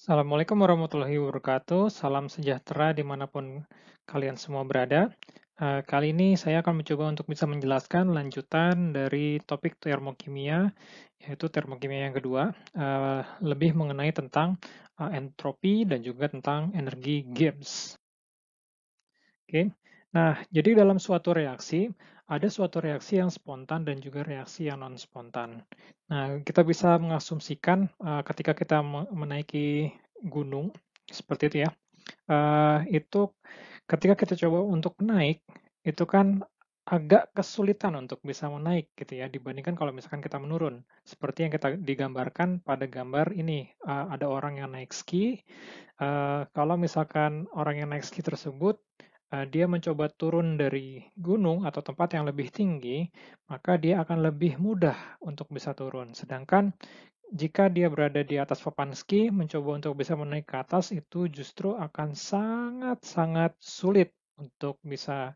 Assalamualaikum warahmatullahi wabarakatuh. Salam sejahtera dimanapun kalian semua berada. Kali ini saya akan mencoba untuk bisa menjelaskan lanjutan dari topik termokimia, yaitu termokimia yang kedua, lebih mengenai tentang entropi dan juga tentang energi Gibbs. Oke. Nah, jadi dalam suatu reaksi, ada suatu reaksi yang spontan dan juga reaksi yang non-spontan. Nah, kita bisa mengasumsikan ketika kita menaiki gunung, seperti itu ya, itu ketika kita coba untuk naik, itu kan agak kesulitan untuk bisa menaik gitu ya, dibandingkan kalau misalkan kita menurun. Seperti yang kita digambarkan pada gambar ini, ada orang yang naik ski, kalau misalkan orang yang naik ski tersebut, dia mencoba turun dari gunung atau tempat yang lebih tinggi, maka dia akan lebih mudah untuk bisa turun. Sedangkan jika dia berada di atas papan ski, mencoba untuk bisa menaik ke atas, itu justru akan sangat-sangat sulit untuk bisa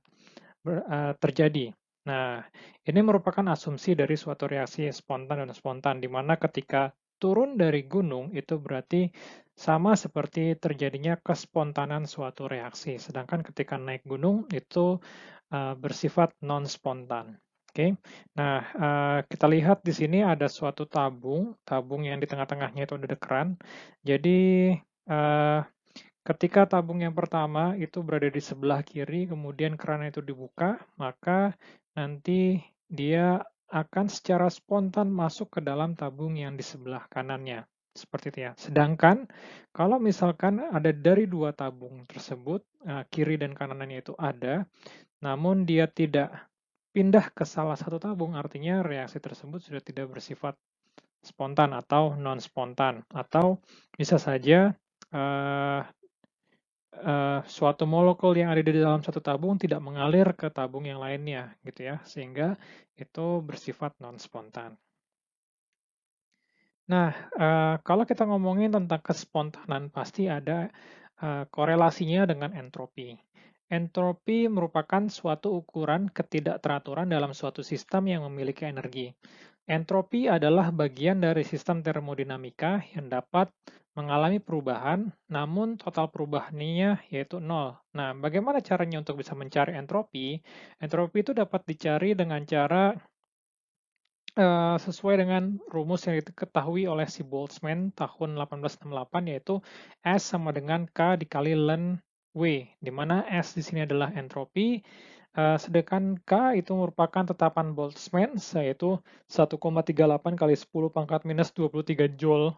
terjadi. Nah, ini merupakan asumsi dari suatu reaksi spontan dan spontan, di mana ketika turun dari gunung itu berarti sama seperti terjadinya kespontanan suatu reaksi. Sedangkan ketika naik gunung itu bersifat non-spontan. Oke, nah kita lihat di sini ada suatu tabung, tabung yang di tengah-tengahnya itu ada keran. Jadi uh, ketika tabung yang pertama itu berada di sebelah kiri, kemudian keran itu dibuka, maka nanti dia akan secara spontan masuk ke dalam tabung yang di sebelah kanannya. Seperti itu ya. Sedangkan kalau misalkan ada dari dua tabung tersebut, kiri dan kanannya itu ada, namun dia tidak pindah ke salah satu tabung, artinya reaksi tersebut sudah tidak bersifat spontan atau non-spontan. Atau bisa saja eh, suatu molekul yang ada di dalam satu tabung tidak mengalir ke tabung yang lainnya, gitu ya, sehingga itu bersifat non-spontan. Nah, kalau kita ngomongin tentang kespontanan, pasti ada korelasinya dengan entropi. Entropi merupakan suatu ukuran ketidakteraturan dalam suatu sistem yang memiliki energi. Entropi adalah bagian dari sistem termodinamika yang dapat mengalami perubahan, namun total perubahannya yaitu nol. Nah, bagaimana caranya untuk bisa mencari entropi? Entropi itu dapat dicari dengan cara sesuai dengan rumus yang diketahui oleh si Boltzmann tahun 1868, yaitu S sama dengan K dikali ln W, di mana S di sini adalah entropi, sedangkan K itu merupakan tetapan Boltzmann, yaitu 1,38 kali 10 pangkat minus 23 Joule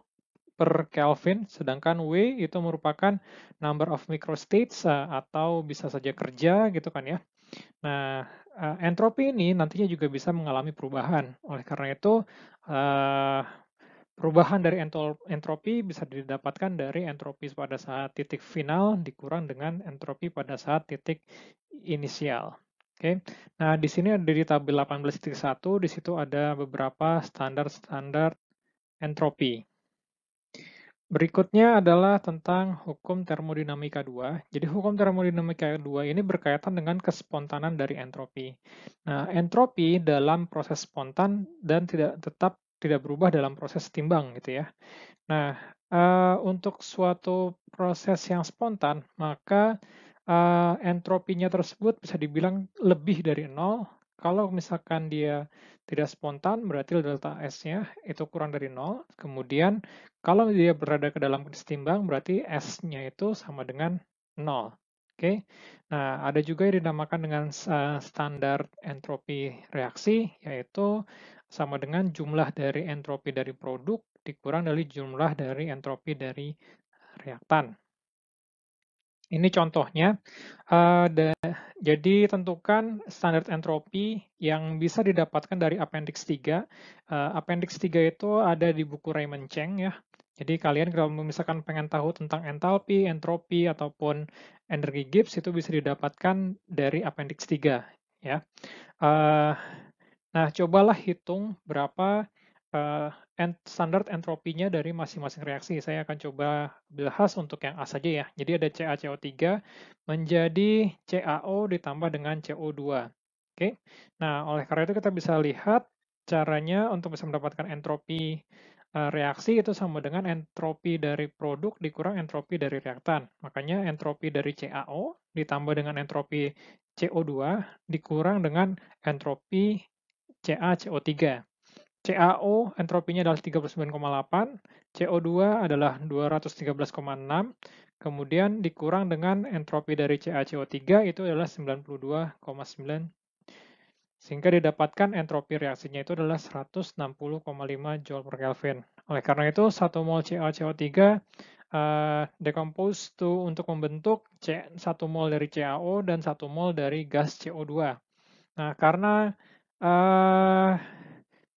per Kelvin, sedangkan W itu merupakan number of microstates atau bisa saja kerja gitu kan ya. Nah, entropi ini nantinya juga bisa mengalami perubahan. Oleh karena itu, eh, perubahan dari entropi bisa didapatkan dari entropi pada saat titik final dikurang dengan entropi pada saat titik inisial. Oke. Nah, di sini ada di tabel 18.1, di situ ada beberapa standar-standar entropi. Berikutnya adalah tentang hukum termodinamika 2. Jadi hukum termodinamika 2 ini berkaitan dengan kespontanan dari entropi. Nah, entropi dalam proses spontan dan tetap tidak berubah dalam proses timbang gitu ya. Nah, untuk suatu proses yang spontan, maka entropinya tersebut bisa dibilang lebih dari nol. Kalau misalkan dia tidak spontan, berarti delta S-nya itu kurang dari nol. Kemudian, kalau dia berada ke dalam kondisi timbang, berarti S-nya itu sama dengan nol. Oke. Nah, ada juga yang dinamakan dengan standar entropi reaksi, yaitu sama dengan jumlah dari entropi dari produk dikurang dari jumlah dari entropi dari reaktan. Ini contohnya. Jadi tentukan standar entropi yang bisa didapatkan dari Appendix 3. Appendix 3 itu ada di buku Raymond Cheng ya. Jadi kalian kalau misalkan pengen tahu tentang entalpi, entropi, ataupun energi Gibbs itu bisa didapatkan dari Appendix 3 ya. Nah, cobalah hitung berapa standar entropinya dari masing-masing reaksi. Saya akan coba bahas untuk yang A saja ya. Jadi ada CaCO3 menjadi CaO ditambah dengan CO2. Oke. Nah, oleh karena itu kita bisa lihat caranya untuk bisa mendapatkan entropi reaksi itu sama dengan entropi dari produk dikurang entropi dari reaktan. Makanya entropi dari CaO ditambah dengan entropi CO2 dikurang dengan entropi CaCO3. CaO entropinya adalah 39,8, CO2 adalah 213,6, kemudian dikurang dengan entropi dari CaCO3 itu adalah 92,9, sehingga didapatkan entropi reaksinya itu adalah 160,5 Joule per Kelvin. Oleh karena itu, 1 mol CaCO3 decompose untuk membentuk 1 mol dari CaO dan 1 mol dari gas CO2. Nah, karena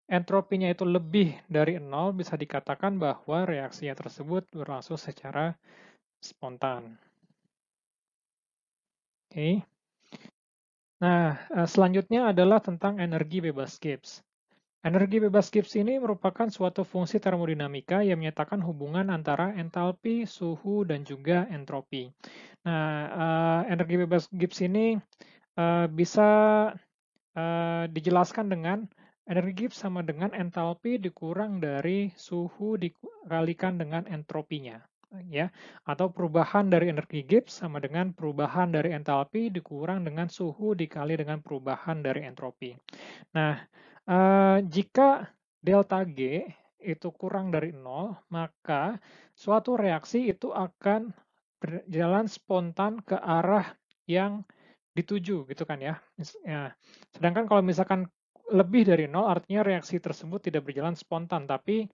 entropinya itu lebih dari 0, bisa dikatakan bahwa reaksinya tersebut berlangsung secara spontan. Oke. Nah, selanjutnya adalah tentang energi bebas Gibbs. Energi bebas Gibbs ini merupakan suatu fungsi termodinamika yang menyatakan hubungan antara entalpi, suhu, dan juga entropi. Nah, energi bebas Gibbs ini bisa dijelaskan dengan energi Gibbs sama dengan entalpi dikurang dari suhu dikalikan dengan entropinya, ya. Atau perubahan dari energi Gibbs sama dengan perubahan dari entalpi dikurang dengan suhu dikali dengan perubahan dari entropi. Nah, jika delta G itu kurang dari 0, maka suatu reaksi itu akan berjalan spontan ke arah yang dituju, gitu kan ya. Ya. Sedangkan kalau misalkan lebih dari 0, artinya reaksi tersebut tidak berjalan spontan, tapi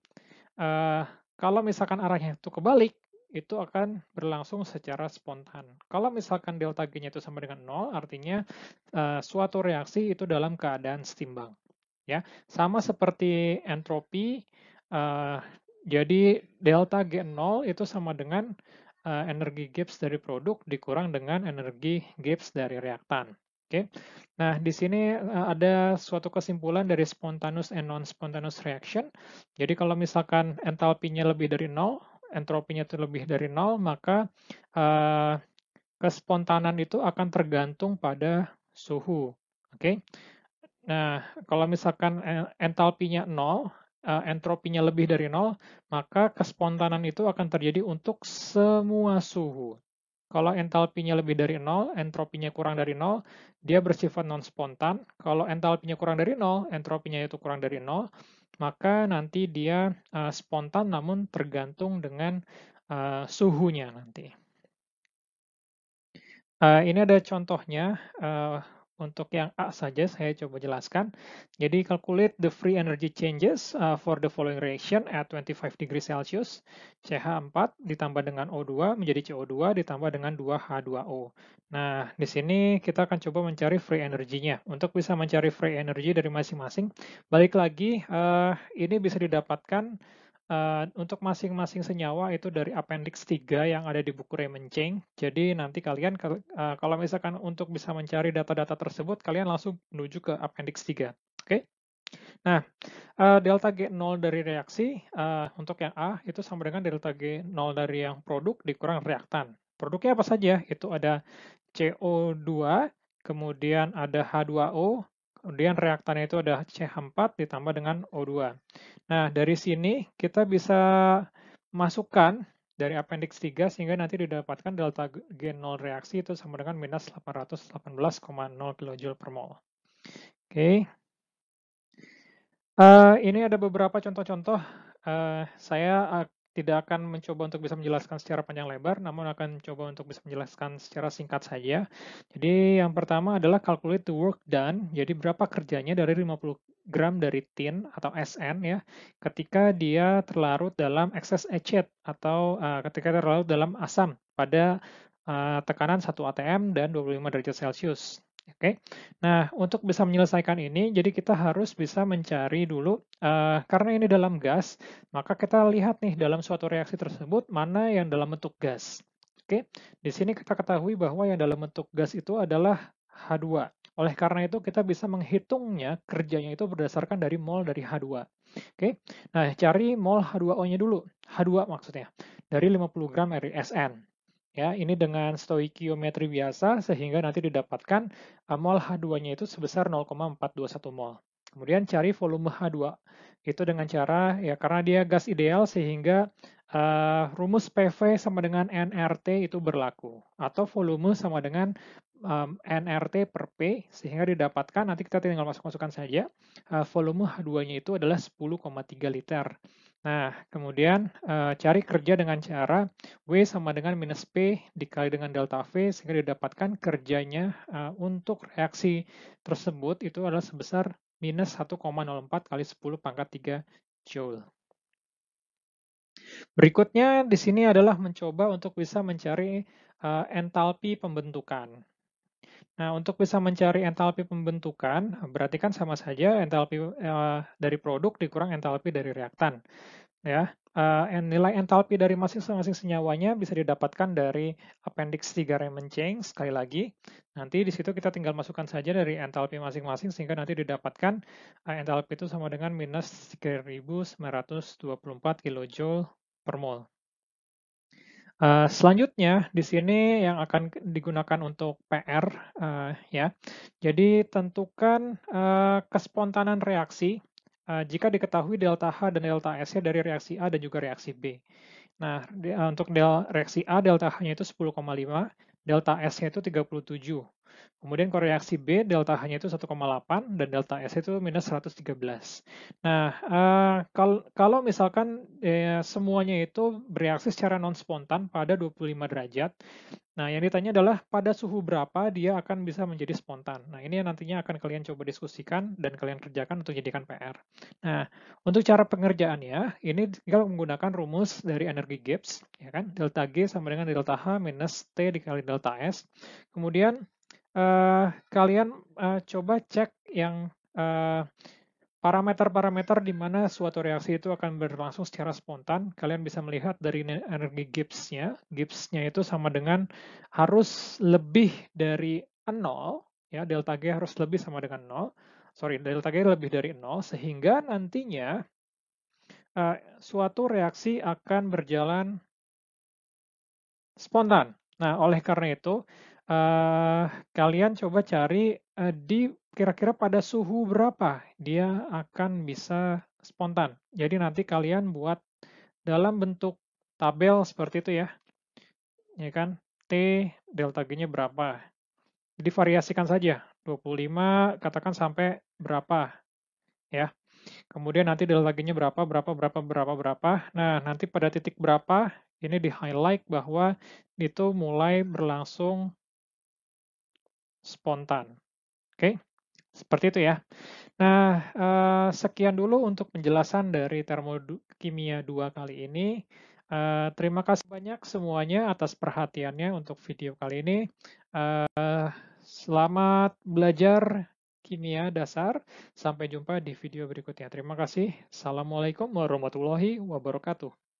kalau misalkan arahnya itu kebalik, itu akan berlangsung secara spontan. Kalau misalkan delta G-nya itu sama dengan 0, artinya suatu reaksi itu dalam keadaan setimbang. Ya, sama seperti entropi, jadi delta G0 itu sama dengan energi Gibbs dari produk dikurang dengan energi Gibbs dari reaktan. Oke. Nah, di sini ada suatu kesimpulan dari spontaneous and non-spontaneous reaction. Jadi kalau misalkan entalpinya lebih dari 0, entropinya itu lebih dari 0, maka kespontanan itu akan tergantung pada suhu. Oke. Nah, kalau misalkan entalpinya 0, entropinya lebih dari 0, maka kespontanan itu akan terjadi untuk semua suhu. Kalau entalpinya lebih dari 0, entropinya kurang dari 0, dia bersifat non-spontan. Kalau entalpinya kurang dari 0, entropinya itu kurang dari 0, maka nanti dia spontan namun tergantung dengan suhunya nanti. Ini ada contohnya, untuk yang A saja saya coba jelaskan. Jadi calculate the free energy changes for the following reaction at 25 degrees Celsius. CH4 ditambah dengan O2 menjadi CO2 ditambah dengan 2H2O. Nah, di sini kita akan coba mencari free energy-nya. Untuk bisa mencari free energy dari masing-masing, balik lagi, ini bisa didapatkan untuk masing-masing senyawa itu dari Appendix 3 yang ada di buku Raymond Cheng. Jadi nanti kalian kalau misalkan untuk bisa mencari data-data tersebut, kalian langsung menuju ke Appendix 3. Oke? Nah, delta G0 dari reaksi untuk yang A itu sama dengan delta G0 dari yang produk dikurang reaktan. Produknya apa saja? Itu ada CO2, kemudian ada H2O, kemudian reaktannya itu ada CH4 ditambah dengan O2. Nah, dari sini kita bisa masukkan dari appendix 3 sehingga nanti didapatkan delta G0 reaksi itu sama dengan minus 818,0 kJ per mol. Oke. Ini ada beberapa contoh-contoh. Saya tidak akan mencoba untuk bisa menjelaskan secara panjang lebar, namun akan coba untuk bisa menjelaskan secara singkat saja. Jadi yang pertama adalah calculate the work done. Jadi berapa kerjanya dari 50 gram dari tin atau SN ya, ketika dia terlarut dalam excess acid atau ketika terlarut dalam asam pada tekanan 1 atm dan 25 derajat Celcius. Oke. Nah, untuk bisa menyelesaikan ini, jadi kita harus bisa mencari dulu, karena ini dalam gas, maka kita lihat nih dalam suatu reaksi tersebut, mana yang dalam bentuk gas. Oke, di sini kita ketahui bahwa yang dalam bentuk gas itu adalah H2. Oleh karena itu, kita bisa menghitungnya, kerjanya itu berdasarkan dari mol dari H2. Oke, nah cari mol H2O-nya dulu, H2 maksudnya, dari 50 gram SN. Ya, ini dengan stoikiometri biasa sehingga nanti didapatkan mol H2-nya itu sebesar 0,421 mol. Kemudian cari volume H2. Itu dengan cara, ya karena dia gas ideal sehingga rumus PV sama dengan nRT itu berlaku. Atau volume sama dengan nRT per P, sehingga didapatkan, nanti kita tinggal masukkan saja, volume H2-nya itu adalah 10,3 liter. Nah, kemudian cari kerja dengan cara W sama dengan minus P dikali dengan delta V, sehingga didapatkan kerjanya untuk reaksi tersebut itu adalah sebesar minus 1,04 kali 10 pangkat 3 Joule. Berikutnya di sini adalah mencoba untuk bisa mencari entalpi pembentukan. Nah, untuk bisa mencari entalpi pembentukan, berarti kan sama saja entalpi dari produk dikurang entalpi dari reaktan. Ya, nilai entalpi dari masing-masing senyawanya bisa didapatkan dari appendix 3 Raymond chain, sekali lagi. Nanti di situ kita tinggal masukkan saja dari entalpi masing-masing, sehingga nanti didapatkan entalpi itu sama dengan minus 3.924 kJ per mol. Selanjutnya, di sini yang akan digunakan untuk PR, ya. Jadi tentukan kespontanan reaksi jika diketahui delta H dan delta S-nya dari reaksi A dan juga reaksi B. Nah, untuk reaksi A, delta H-nya itu 10,5, delta S-nya itu 37. Kemudian kalau reaksi B, delta H-nya itu 1,8 dan delta S itu minus 113. Nah, kalau misalkan semuanya itu bereaksi secara non-spontan pada 25 derajat, nah yang ditanya adalah pada suhu berapa dia akan bisa menjadi spontan. Nah, ini yang nantinya akan kalian coba diskusikan dan kalian kerjakan untuk jadikan PR. Nah, untuk cara pengerjaannya, ini tinggal menggunakan rumus dari energi Gibbs, ya kan? Delta G sama dengan delta H minus T dikali delta S. Kemudian kalian coba cek yang parameter-parameter di mana suatu reaksi itu akan berlangsung secara spontan. Kalian bisa melihat dari energi Gibbs-nya. Gibbs-nya itu sama dengan harus lebih dari 0, ya, delta G harus lebih sama dengan 0. Sorry, delta G lebih dari 0, sehingga nantinya suatu reaksi akan berjalan spontan. Nah, oleh karena itu, kalian coba cari di kira-kira pada suhu berapa dia akan bisa spontan. Jadi nanti kalian buat dalam bentuk tabel seperti itu ya. Ya kan? T delta G-nya berapa. Jadi variasikan saja. 25 katakan sampai berapa ya. Kemudian nanti delta G-nya berapa. Nah, nanti pada titik berapa ini di-highlight bahwa itu mulai berlangsung spontan. Oke, seperti itu ya. Nah, sekian dulu untuk penjelasan dari termokimia 2 kali ini. Terima kasih banyak semuanya atas perhatiannya untuk video kali ini. Selamat belajar kimia dasar. Sampai jumpa di video berikutnya. Terima kasih. Assalamualaikum warahmatullahi wabarakatuh.